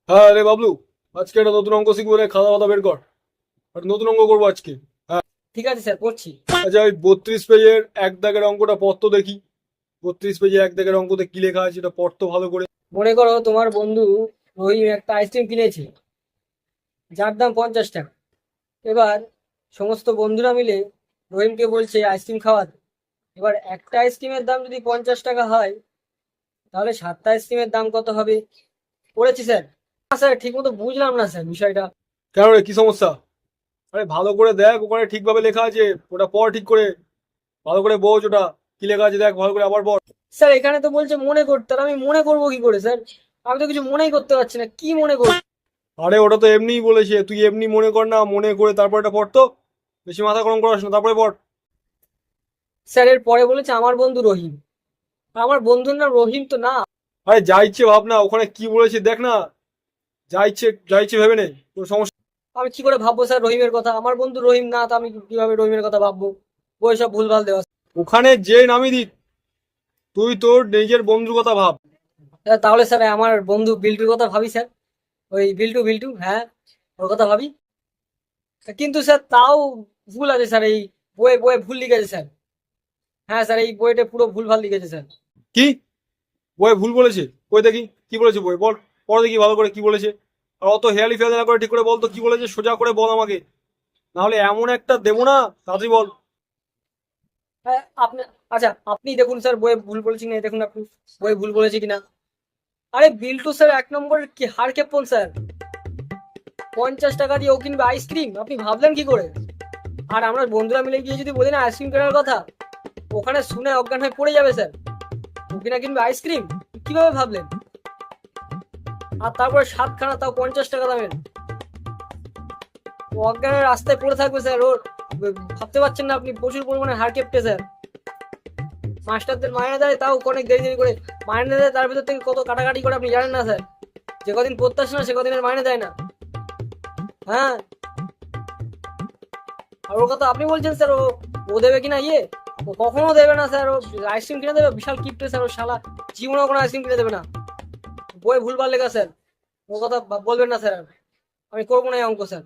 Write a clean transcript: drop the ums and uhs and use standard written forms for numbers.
হ্যাঁ রে বাবলু, আজকে একটা নতুন অঙ্ক শিখবো রে, খাতা খাতা বের কর। একটা নতুন অঙ্ক করবো আজকে। হ্যাঁ। ঠিক আছে স্যার, করছি। আচ্ছা, ওই 32 পেজের এক দাগের অঙ্কটা পড় তো দেখি। 32 পেজে এক দাগের অঙ্কতে কি লেখা আছে এটা পড় তো ভালো করে। মনে করো তোমার বন্ধু রহিম একটা আইসক্রিম কিনেছে, যার দাম 50 টাকা। এবার সমস্ত বন্ধুরা মিলে রহিমকে বলছে আইসক্রিম খাওয়াতে। এবার একটা আইসক্রিমের দাম যদি 50 টাকা হয়, তাহলে 7টা আইসক্রিমের দাম কত হবে? পড়েছি স্যার। না স্যার, ঠিক মতো বুঝলাম না স্যার বিষয়টা। কেন রে, কি সমস্যা? আরে ভালো করে দেখ, ওখানে ঠিকভাবে লেখা আছে, ওটা পড় ঠিক করে। ভালো করে বোঝ ওটা কি লেখা আছে, দেখ ভালো করে আবার পড়। স্যার এখানে তো বলছে মনে করতে, আর আমি মনে করবো কি করে স্যার? আমি তো কিছু মনেই করতে পারছি না, কি মনে করব? আরে ওটা তো এমনিই বলেছে, তুই এমনি মনে কর না, মনে করে তারপর এটা পড় তো। বেশি মাথা গরম করাস না, তারপরে পড়। স্যার এর পরে বলেছে আমার বন্ধু রহিম। আমার বন্ধুর নাম রহিম তো না। আরে যা ইচ্ছে ভাব না, ওখানে কি বলেছে দেখ না। যা ইচ্ছে ভেবে নে, কোনো সমস্যা। আমি কি করে ভাববো স্যার রহিমের কথা? আমার বন্ধু রহিম না তো আমি কিভাবে রহিমের কথা ভাববো? ওই সব ভুলভাল দেওয়া। ওখানে যে নামই দিক, তুই তোর নিজের বন্ধুর কথা ভাব। তাহলে স্যার আমার বন্ধু বিল্টুর কথা ভাবি স্যার। ওই বিল্টু বিল্টু, হ্যাঁ, ওর কথা ভাবি। কিন্তু স্যার তাও ভুল আছে স্যার, এই বইয়ে বইয়ে ভুল লিখেছে স্যার। হ্যাঁ স্যার, এই বইটা পুরো ভুল ভাল লিখেছে স্যার। কি? বই ভুল বলেছে? কই দেখি কি বলেছে, বই বল। পড় দেখি ভালো করে কি বলেছে। আর অত হেয়ালি ফেয়ালি না করে ঠিক করে বল তো কি বলেছে, সোজা করে বল আমাকে। না হলে এমন একটা দেবো না, তাড়াতাড়ি বল। হ্যাঁ আপনি, আচ্ছা আপনি দেখুন স্যার বইয়ে ভুল বলেছি কিনা, দেখুন আপনি বইয়ে ভুল বলেছে কিনা। আরে বিল্টু স্যার 1 নম্বরের কি হার কেপন স্যার। 50 টাকা দিয়ে ও কিনবে আইসক্রিম, আপনি ভাবলেন কি করে? আর আমরা বন্ধুরা মিলে গিয়ে যদি বলি না আইসক্রিম কেনার কথা, ওখানে শুনে অজ্ঞান হয়ে পড়ে যাবে স্যার। ও কিনা কিনবে আইসক্রিম, কিভাবে ভাবলেন? আর তারপরে 7খানা, তাও 50 টাকা দামের। ও অজ্ঞানের রাস্তায় পড়ে থাকবে স্যার। ওর ভাবতে পারছেন না আপনি, প্রচুর পরিমাণে হার কেপটে স্যার। মাস্টারদের মাইনে দেয় তাও অনেক দেরি দেরি করে মাইনে দেয়, তার ভিতর থেকে কত কাটাকাটি করে আপনি জানেন না স্যার? যে কদিন পড়তে আসে না সে কদিনের মাইনে দেয় না। হ্যাঁ, আর ওর কথা আপনি বলছেন স্যার, ও ও দেবে কিনা ইয়ে? ও কখনো দেবে না স্যার। ও আইসক্রিম কিনে দেবে, বিশাল কিপটে স্যার ও শালা। জীবনে কোনো আইসক্রিম কিনে দেবে না। বই ভুলভাল লেখা স্যার। ও কথা বলবেন না স্যার। আমি করবো না এই অঙ্ক স্যার।